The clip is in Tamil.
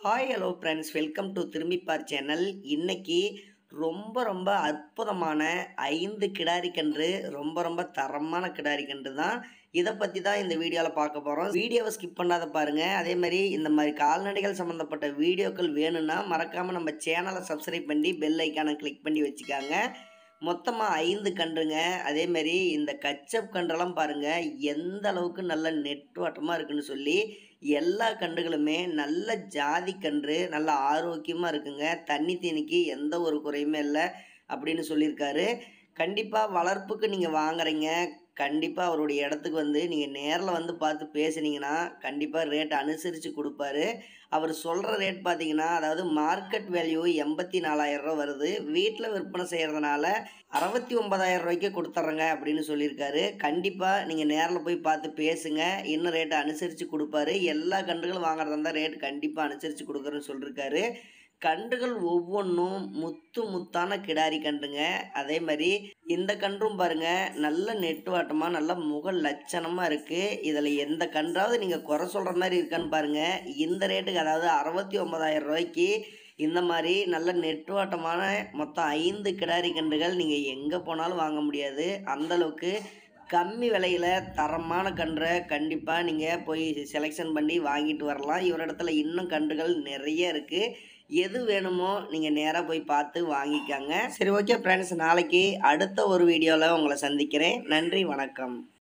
Hi hello friends, welcome to Thirumbippaar channel. இன்னைக்கு ரொம்ப அற்புதமான 5 கிடாரி கன்று, ரொம்ப தரமான கிடாரி கன்று தான். இதை பற்றி தான் இந்த வீடியோவில் பார்க்க போகிறோம். வீடியோவை ஸ்கிப் பண்ணாத பாருங்கள். அதே மாதிரி இந்த மாதிரி கால்நடைகள் சம்மந்தப்பட்ட வீடியோக்கள் வேணும்னா மறக்காமல் நம்ம சேனலை சப்ஸ்கிரைப் பண்ணி பெல் ஐக்கானை கிளிக் பண்ணி வச்சுக்காங்க. மொத்தமாக 5 கன்றுங்க. அதேமாரி இந்த கச்சப் கன்றெல்லாம் பாருங்கள் எந்த அளவுக்கு நல்ல நெட்வாட்டமாக இருக்குன்னு சொல்லி, எல்லா கன்றுகளுமே நல்ல ஜாதி கன்று, நல்ல ஆரோக்கியமாக இருக்குங்க. தண்ணி தீனிக்கு எந்த ஒரு குறையுமே இல்லை அப்படின்னு சொல்லியிருக்காரு. கண்டிப்பாக வளர்ப்புக்கு நீங்கள் வாங்குறீங்க, கண்டிப்பாக அவருடைய இடத்துக்கு வந்து நீங்கள் நேரில் வந்து பார்த்து பேசுனீங்கன்னா கண்டிப்பாக ரேட் அனுசரித்து கொடுப்பாரு. அவர் சொல்கிற ரேட் பார்த்தீங்கன்னா, அதாவது மார்க்கெட் வேல்யூ 84,000 ரூபா வருது. வீட்டில் விற்பனை செய்கிறதுனால 69,000 ரூபாய்க்கு கொடுத்துட்றேங்க அப்படின்னு சொல்லியிருக்காரு. கண்டிப்பாக நீங்கள் நேரில் போய் பார்த்து பேசுங்க, இன்னும் ரேட்டை அனுசரித்து கொடுப்பாரு. எல்லா கன்றுகளும் வாங்குறதா இருந்தால் ரேட் கண்டிப்பாக அனுசரித்து கொடுக்குறேன்னு சொல்லியிருக்காரு. கன்றுகள் ஒவ்வொன்றும் முத்தான கிடாரி கன்றுங்க. அதே மாதிரி இந்த கன்றும் பாருங்க நல்ல நெட்டுவாட்டமாக நல்ல முக லட்சணமாக இருக்குது. இதில் எந்த கன்றாவது நீங்கள் குறை சொல்கிற மாதிரி இருக்கான்னு பாருங்கள். இந்த ரேட்டுக்கு, அதாவது 69,000 ரூபாய்க்கு இந்த மாதிரி நல்ல நெட்டுவாட்டமான மொத்தம் 5 கிடாரி கன்றுகள் நீங்கள் எங்கே போனாலும் வாங்க முடியாது. அந்தளவுக்கு கம்மி விலையில் தரமான கன்றை கண்டிப்பாக நீங்கள் போய் செலெக்ஷன் பண்ணி வாங்கிட்டு வரலாம். இவரிடத்துல இன்னும் கன்றுகள் நிறைய இருக்குது. எது வேணுமோ நீங்கள் நேராக போய் பார்த்து வாங்கிக்காங்க. சரி, ஓகே ஃப்ரெண்ட்ஸ், நாளைக்கு அடுத்த ஒரு வீடியோவில் உங்களை சந்திக்கிறேன். நன்றி, வணக்கம்.